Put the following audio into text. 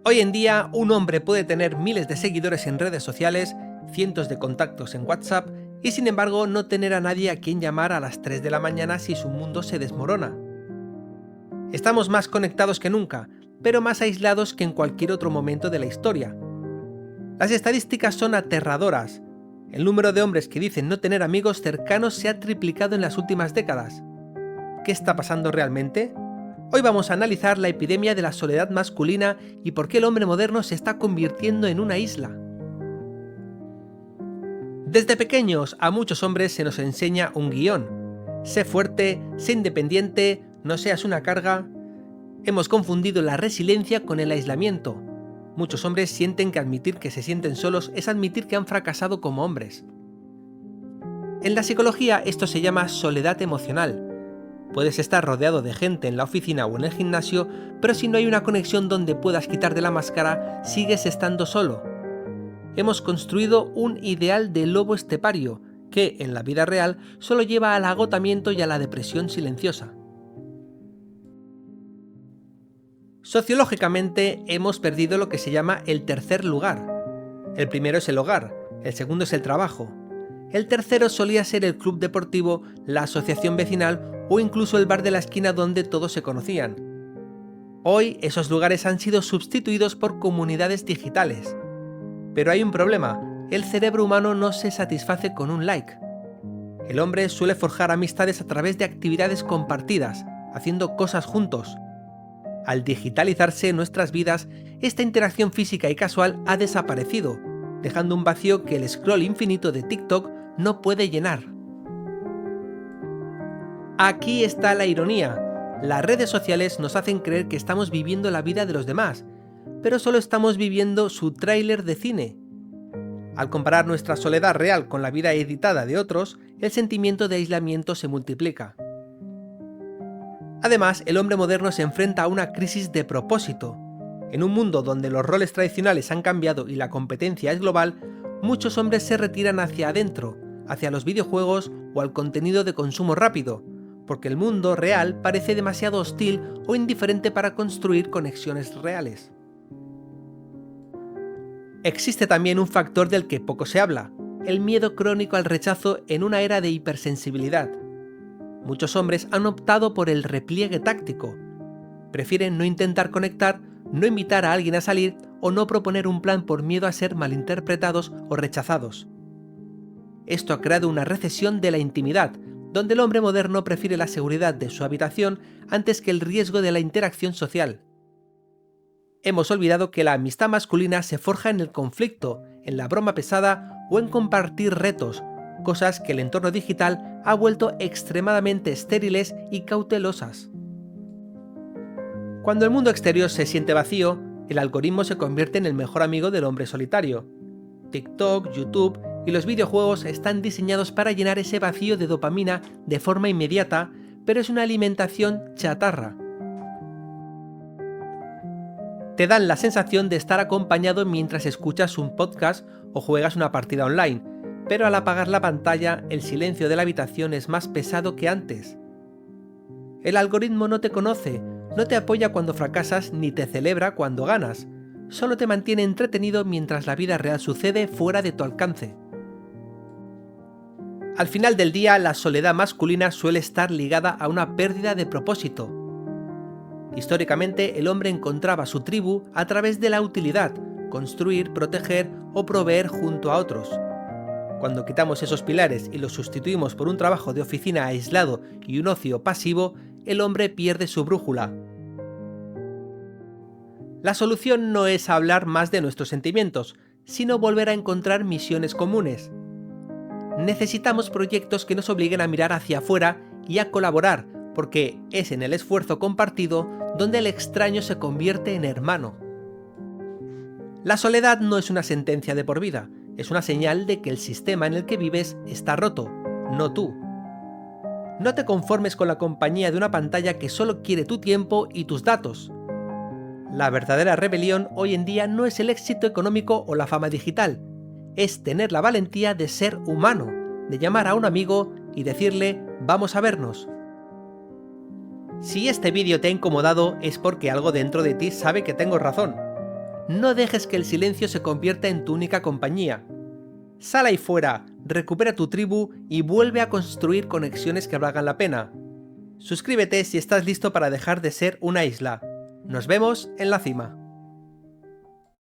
Hoy en día, un hombre puede tener miles de seguidores en redes sociales, cientos de contactos en WhatsApp y sin embargo no tener a nadie a quien llamar a las 3 de la mañana si su mundo se desmorona. Estamos más conectados que nunca, pero más aislados que en cualquier otro momento de la historia. Las estadísticas son aterradoras. El número de hombres que dicen no tener amigos cercanos se ha triplicado en las últimas décadas. ¿Qué está pasando realmente? Hoy vamos a analizar la epidemia de la soledad masculina y por qué el hombre moderno se está convirtiendo en una isla. Desde pequeños a muchos hombres se nos enseña un guión. Sé fuerte, sé independiente, no seas una carga. Hemos confundido la resiliencia con el aislamiento. Muchos hombres sienten que admitir que se sienten solos es admitir que han fracasado como hombres. En la psicología esto se llama soledad emocional. Puedes estar rodeado de gente en la oficina o en el gimnasio, pero si no hay una conexión donde puedas quitarte la máscara, sigues estando solo. Hemos construido un ideal de lobo estepario, que en la vida real solo lleva al agotamiento y a la depresión silenciosa. Sociológicamente hemos perdido lo que se llama el tercer lugar. El primero es el hogar, el segundo es el trabajo. El tercero solía ser el club deportivo, la asociación vecinal o incluso el bar de la esquina donde todos se conocían. Hoy esos lugares han sido sustituidos por comunidades digitales. Pero hay un problema, el cerebro humano no se satisface con un like. El hombre suele forjar amistades a través de actividades compartidas, haciendo cosas juntos. Al digitalizarse nuestras vidas, esta interacción física y casual ha desaparecido, dejando un vacío que el scroll infinito de TikTok no puede llenar. Aquí está la ironía. Las redes sociales nos hacen creer que estamos viviendo la vida de los demás, pero solo estamos viviendo su tráiler de cine. Al comparar nuestra soledad real con la vida editada de otros, el sentimiento de aislamiento se multiplica. Además, el hombre moderno se enfrenta a una crisis de propósito. En un mundo donde los roles tradicionales han cambiado y la competencia es global, muchos hombres se retiran hacia adentro, hacia los videojuegos o al contenido de consumo rápido, porque el mundo real parece demasiado hostil o indiferente para construir conexiones reales. Existe también un factor del que poco se habla, el miedo crónico al rechazo en una era de hipersensibilidad. Muchos hombres han optado por el repliegue táctico. Prefieren no intentar conectar, no invitar a alguien a salir o no proponer un plan por miedo a ser malinterpretados o rechazados. Esto ha creado una recesión de la intimidad, donde el hombre moderno prefiere la seguridad de su habitación antes que el riesgo de la interacción social. Hemos olvidado que la amistad masculina se forja en el conflicto, en la broma pesada o en compartir retos, cosas que el entorno digital ha vuelto extremadamente estériles y cautelosas. Cuando el mundo exterior se siente vacío, el algoritmo se convierte en el mejor amigo del hombre solitario. TikTok, YouTube y los videojuegos están diseñados para llenar ese vacío de dopamina de forma inmediata, pero es una alimentación chatarra. Te dan la sensación de estar acompañado mientras escuchas un podcast o juegas una partida online, pero al apagar la pantalla, el silencio de la habitación es más pesado que antes. El algoritmo no te conoce, no te apoya cuando fracasas ni te celebra cuando ganas, solo te mantiene entretenido mientras la vida real sucede fuera de tu alcance. Al final del día, la soledad masculina suele estar ligada a una pérdida de propósito. Históricamente, el hombre encontraba su tribu a través de la utilidad, construir, proteger o proveer junto a otros. Cuando quitamos esos pilares y los sustituimos por un trabajo de oficina aislado y un ocio pasivo, el hombre pierde su brújula. La solución no es hablar más de nuestros sentimientos, sino volver a encontrar misiones comunes. Necesitamos proyectos que nos obliguen a mirar hacia afuera y a colaborar, porque es en el esfuerzo compartido donde el extraño se convierte en hermano. La soledad no es una sentencia de por vida, es una señal de que el sistema en el que vives está roto, no tú. No te conformes con la compañía de una pantalla que solo quiere tu tiempo y tus datos. La verdadera rebelión hoy en día no es el éxito económico o la fama digital, es tener la valentía de ser humano, de llamar a un amigo y decirle «vamos a vernos». Si este vídeo te ha incomodado es porque algo dentro de ti sabe que tengo razón. No dejes que el silencio se convierta en tu única compañía. Sal ahí fuera, recupera tu tribu y vuelve a construir conexiones que valgan la pena. Suscríbete si estás listo para dejar de ser una isla. Nos vemos en la cima.